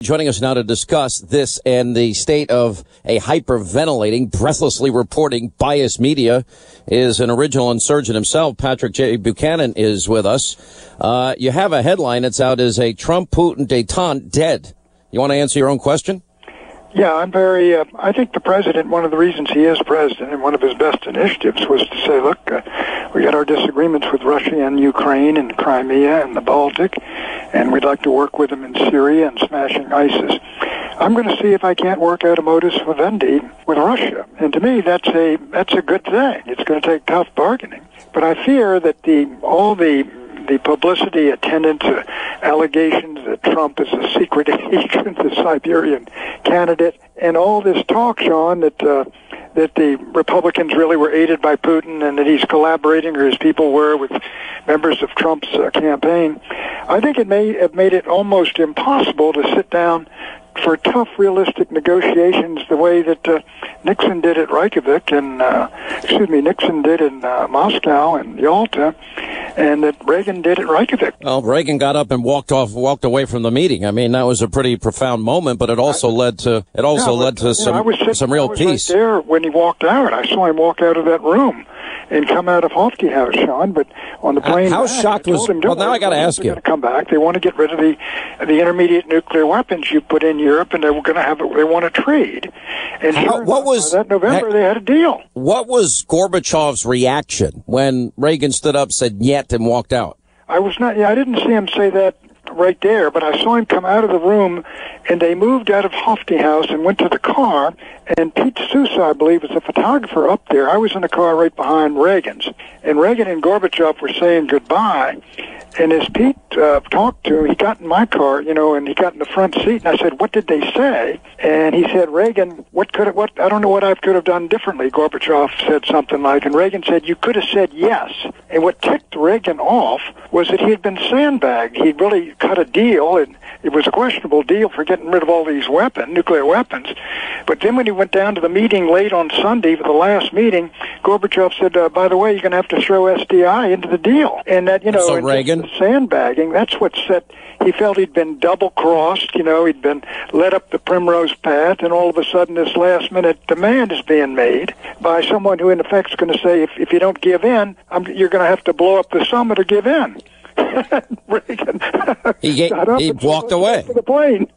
Joining us now to discuss this and the state of a hyperventilating, breathlessly reporting biased media is an original insurgent himself. Patrick J. Buchanan is with us. You have a headline that's out as a Trump-Putin détente dead. You want to answer your own question? Yeah, I'm very, I think the president, one of the reasons he is president and one of his best initiatives was to say, look, we got our disagreements with Russia and Ukraine and Crimea and the Baltic, and we'd like to work with them in Syria and smashing ISIS. I'm going to see if I can't work out a modus vivendi with Russia. And to me, that's a good thing. It's going to take tough bargaining. But I fear that all the publicity attendant to allegations that Trump is a secret agent, the Siberian candidate, and all this talk, Sean, that the Republicans really were aided by Putin and that he's collaborating, or his people were, with members of Trump's campaign. I think it may have made it almost impossible to sit down for tough, realistic negotiations the way that Nixon did at Reykjavik and Nixon did in Moscow and Yalta, and that Reagan did at Reykjavik. Well, Reagan got up and walked away from the meeting. I mean, that was a pretty profound moment, but it also led to some real peace. Right there when he walked out. I saw him walk out of that room and come out of Hofke House, Sean. But on the plane, how shocked was? Well, now I got to ask you. They're going to come back. They want to get rid of the intermediate nuclear weapons you put in Europe, and they were going to have. They want to trade. And that November they had a deal. What was Gorbachev's reaction when Reagan stood up, said "Yet" and walked out? I didn't see him say that right there, but I saw him come out of the room, and they moved out of Hofke House and went to the car, and Pete Sousa, I believe, was the photographer up there. I was in the car right behind Reagan's, and Reagan and Gorbachev were saying goodbye, and as Pete talked to him, he got in my car, and he got in the front seat, and I said, what did they say? And he said, Reagan, I don't know what I could have done differently, Gorbachev said something like, and Reagan said, you could have said yes. And what ticked Reagan off was that he had been sandbagged. He'd really cut a deal, and it was a questionable deal for getting rid of all these nuclear weapons. But then when he went down to the meeting late on Sunday for the last meeting, Gorbachev said, by the way, you're going to have to throw SDI into the deal. And that, so Reagan, the sandbagging, that's what set, he felt he'd been double-crossed, he'd been led up the primrose path, and all of a sudden this last-minute demand is being made by someone who in effect is going to say, if you don't give in, you're going to have to blow up the summit or give in. Reagan he walked away. To the plane.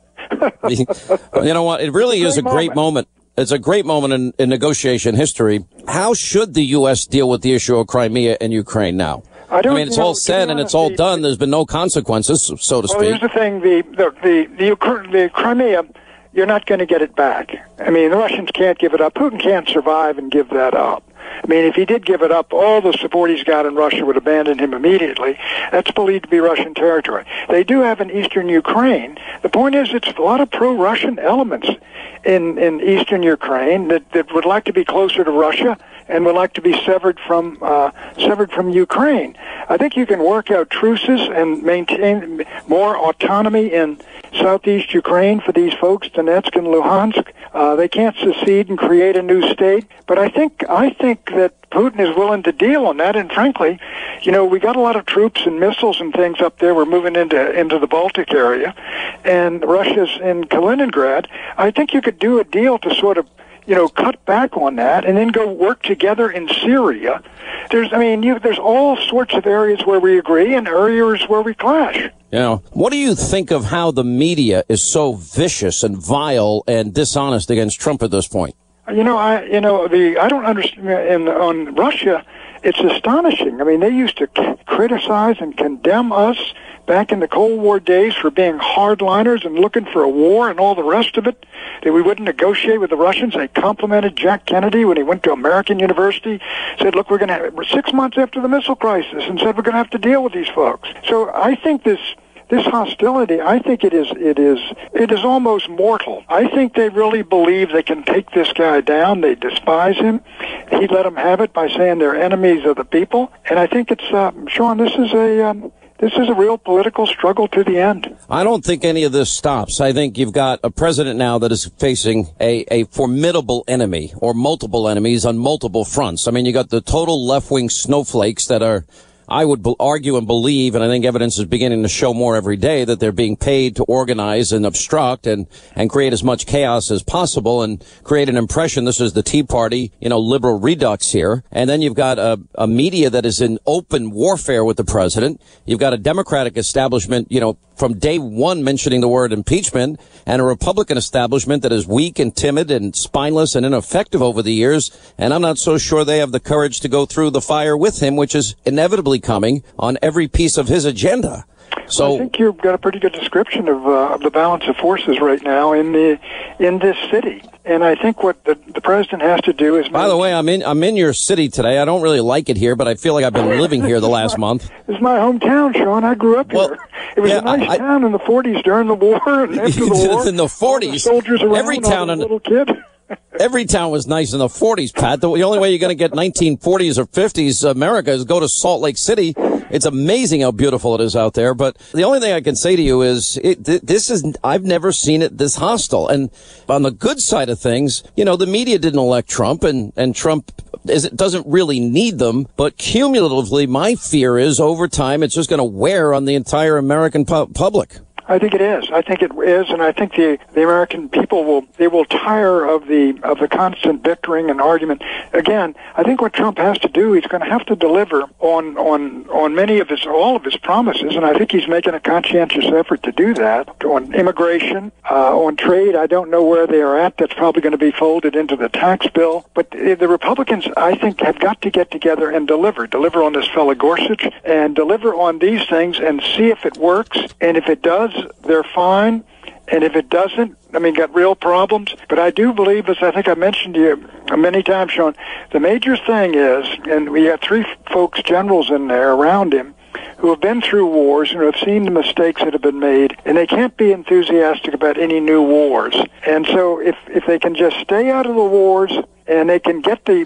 You know what? It really is a great moment. It's a great moment in negotiation history. How should the U.S. deal with the issue of Crimea and Ukraine now? I mean, it's all said and it's all done. There's been no consequences, so to speak. Well, here's the thing: the Crimea, you're not going to get it back. I mean, the Russians can't give it up. Putin can't survive and give that up. I mean, if he did give it up, all the support he's got in Russia would abandon him immediately. That's believed to be Russian territory. They do have in eastern Ukraine. The point is, it's a lot of pro-Russian elements in eastern Ukraine that would like to be closer to Russia and would like to be severed from Ukraine. I think you can work out truces and maintain more autonomy in southeast Ukraine for these folks, Donetsk and Luhansk. They can't secede and create a new state, but I think that Putin is willing to deal on that. And frankly, we got a lot of troops and missiles and things up there. We're moving into the Baltic area, and Russia's in Kaliningrad. I think you could do a deal to sort of cut back on that and then go work together in Syria. There's all sorts of areas where we agree and areas where we clash. What do you think of how the media is so vicious and vile and dishonest against Trump at this point? I don't understand. On Russia, it's astonishing. I mean, they used to criticize and condemn us back in the Cold War days for being hardliners and looking for a war and all the rest of it, that we wouldn't negotiate with the Russians. They complimented Jack Kennedy when he went to American University, said, look, we're 6 months after the missile crisis, and said we're going to have to deal with these folks. So I think this hostility, I think it is almost mortal. I think they really believe they can take this guy down. They despise him. He let them have it by saying they're enemies of the people. And I think it's, Sean, this is a real political struggle to the end. I don't think any of this stops. I think you've got a president now that is facing a formidable enemy or multiple enemies on multiple fronts. I mean, you got the total left-wing snowflakes that are I would argue and believe, and I think evidence is beginning to show more every day, that they're being paid to organize and obstruct and create as much chaos as possible and create an impression this is the Tea Party, liberal redux here. And then you've got a media that is in open warfare with the president. You've got a Democratic establishment, from day one mentioning the word impeachment, and a Republican establishment that is weak and timid and spineless and ineffective over the years. And I'm not so sure they have the courage to go through the fire with him, which is inevitably coming on every piece of his agenda. So I think you've got a pretty good description of the balance of forces right now in this city. And I think what the president has to do is... By the way, I'm in your city today. I don't really like it here, but I feel like I've been living here the last month. It's my hometown, Sean. I grew up here. It was a nice town in the 40s during the war and after the war. In the 40s, the soldiers around, every town, a little kid. Every town was nice in the 40s, Pat. The only way you're going to get 1940s or 50s America is go to Salt Lake City. It's amazing how beautiful it is out there. But the only thing I can say to you is I've never seen it this hostile. And on the good side of things, the media didn't elect Trump and Trump doesn't really need them. But cumulatively, my fear is over time, it's just going to wear on the entire American public. I think it is. I think it is, and I think the American people will tire of the constant bickering and argument. Again, I think what Trump has to do, he's going to have to deliver on all of his promises, and I think he's making a conscientious effort to do that. On immigration, on trade, I don't know where they are at. That's probably going to be folded into the tax bill. But the Republicans, I think, have got to get together and deliver on this fellow Gorsuch, and deliver on these things and see if it works. And if it does, they're fine. And if it doesn't, got real problems. But I do believe, as I think I mentioned to you many times, Sean, the major thing is, and we have three folks, generals in there around him, who have been through wars and have seen the mistakes that have been made, and they can't be enthusiastic about any new wars. And so if they can just stay out of the wars, and they can get the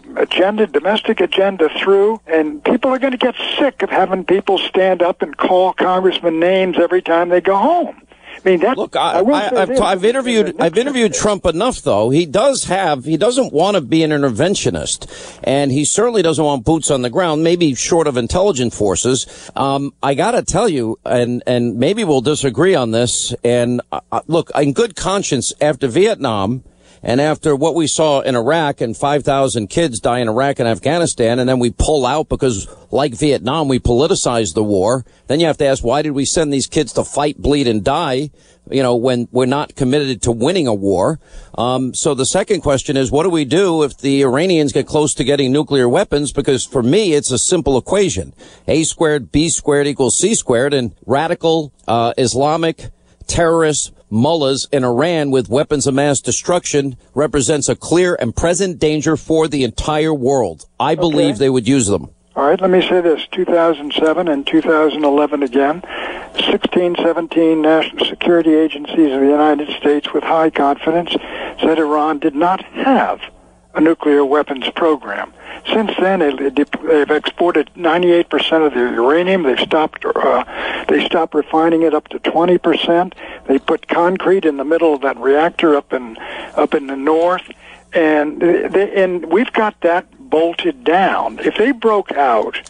domestic agenda through, and people are going to get sick of having people stand up and call congressmen names every time they go home. Look, I've interviewed Trump enough, though. He doesn't want to be an interventionist, and he certainly doesn't want boots on the ground, maybe short of intelligence forces. I gotta tell you, and maybe we'll disagree on this, and look, in good conscience, after Vietnam, and after what we saw in Iraq and 5,000 kids die in Iraq and Afghanistan, and then we pull out because, like Vietnam, we politicized the war, then you have to ask, why did we send these kids to fight, bleed, and die, when we're not committed to winning a war? So the second question is, what do we do if the Iranians get close to getting nuclear weapons? Because for me, it's a simple equation. A squared, B squared equals C squared, and radical Islamic terrorists, mullahs in Iran with weapons of mass destruction represents a clear and present danger for the entire world. I believe they would use them. All right, let me say this. 2007 and 2011 again, 16, 17 national security agencies of the United States with high confidence said Iran did not have a nuclear weapons program. Since then, they've exported 98% of their uranium. They stopped refining it up to 20%. They put concrete in the middle of that reactor up in the north, and we've got that bolted down. If they broke out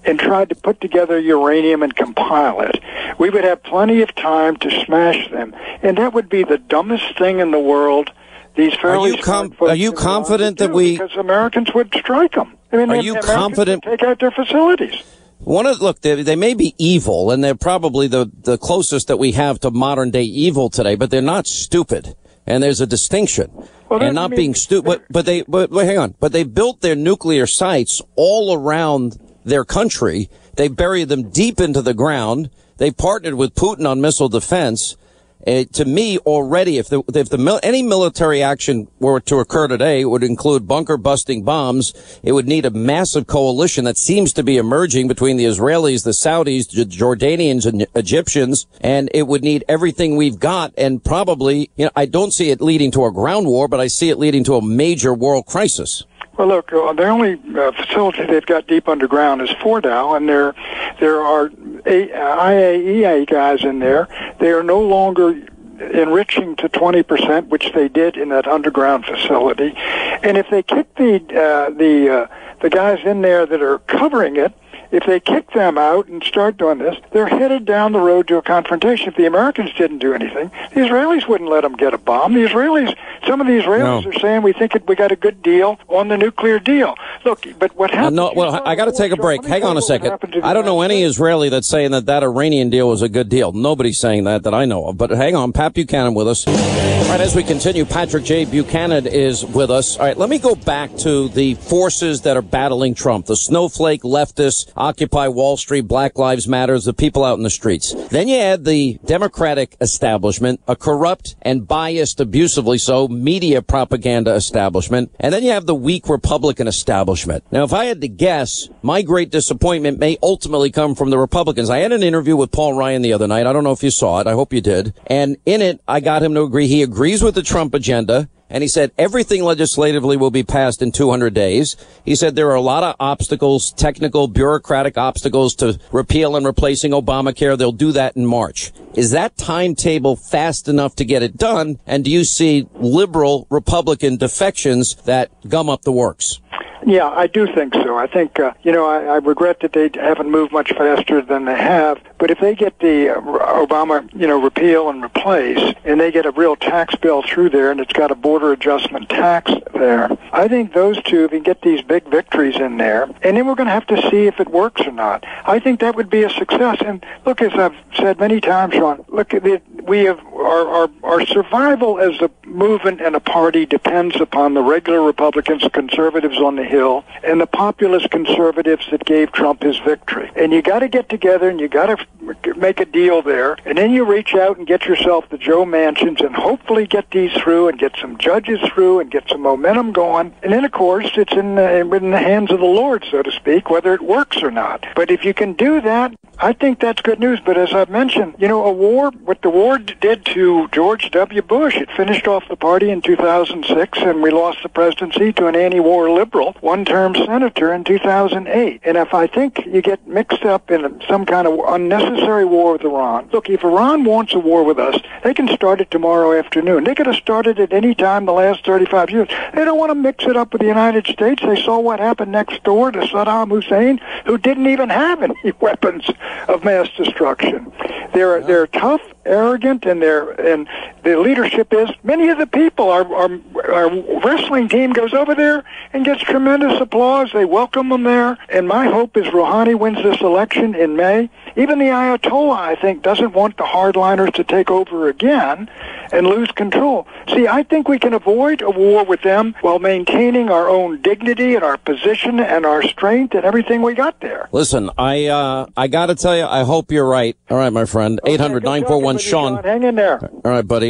and tried to put together uranium and compile it, we would have plenty of time to smash them, and that would be the dumbest thing in the world. These fairly are you confident that because Americans would strike them? Are you confident? Take out their facilities. Look, they may be evil, and they're probably the closest that we have to modern day evil today, but they're not stupid. And there's a distinction. And not being stupid, but hang on. But they built their nuclear sites all around their country. They buried them deep into the ground. They partnered with Putin on missile defense. To me, already, if any military action were to occur today, it would include bunker-busting bombs. It would need a massive coalition that seems to be emerging between the Israelis, the Saudis, the Jordanians, and Egyptians, and it would need everything we've got. And probably, I don't see it leading to a ground war, but I see it leading to a major world crisis. Well, look, the only facility they've got deep underground is Fordow, and there are IAEA guys in there. They are no longer enriching to 20%, which they did in that underground facility. And if they kick the guys in there that are covering it if they kick them out and start doing this, they're headed down the road to a confrontation. If the Americans didn't do anything, the Israelis wouldn't let them get a bomb. Some of the Israelis are saying we got a good deal on the nuclear deal. Look, but what happened? I got to take a break. Hang on a second. I don't know any Israeli that's saying that Iranian deal was a good deal. Nobody's saying that I know of. But hang on, Pat Buchanan with us. All right, as we continue, Patrick J. Buchanan is with us. All right, let me go back to the forces that are battling Trump, the snowflake leftists, Occupy Wall Street, Black Lives Matter, the people out in the streets. Then you add the Democratic establishment, a corrupt and biased, abusively so, media propaganda establishment, and then you have the weak Republican establishment. Now, if I had to guess, my great disappointment may ultimately come from the Republicans. I had an interview with Paul Ryan the other night. I don't know if you saw it. I hope you did. And in it, I got him to agree. He agrees with the Trump agenda. And he said everything legislatively will be passed in 200 days. He said there are a lot of obstacles, technical, bureaucratic obstacles to repeal and replacing Obamacare. They'll do that in March. Is that timetable fast enough to get it done? And do you see liberal Republican defections that gum up the works? Yeah, I do think so. I think, I regret that they haven't moved much faster than they have. But if they get the Obama, repeal and replace, and they get a real tax bill through there, and it's got a border adjustment tax there, I think those two, if you get these big victories in there, and then we're going to have to see if it works or not. I think that would be a success. And look, as I've said many times, Sean, look, our survival as a movement and a party depends upon the regular Republicans, conservatives on the Hill, and the populist conservatives that gave Trump his victory. And you got to get together and you got to make a deal there, and then you reach out and get yourself the Joe Manchins and hopefully get these through and get some judges through and get some momentum going. And then, of course, it's in the hands of the Lord, so to speak, whether it works or not. But if you can do that, I think that's good news. But as I've mentioned, what the war did to George W. Bush, it finished off the party in 2006, and we lost the presidency to an anti-war liberal, one-term senator in 2008. And if I think you get mixed up in some kind of unnecessary war with Iran, look, if Iran wants a war with us, they can start it tomorrow afternoon. They could have started it any time the last 35 years. They don't want to mix it up with the United States. They saw what happened next door to Saddam Hussein, who didn't even have any weapons of mass destruction. They're tough, arrogant, and the leadership is. Many of the people, our wrestling team goes over there and gets tremendous applause. They welcome them there. And my hope is Rouhani wins this election in May. Even the Ayatollah, I think, doesn't want the hardliners to take over again and lose control. See, I think we can avoid a war with them while maintaining our own dignity and our position and our strength and everything we got there. Listen, I got to tell you, I hope you're right. All right, my friend. 800-941-SEAN. Hang in there. All right, buddy.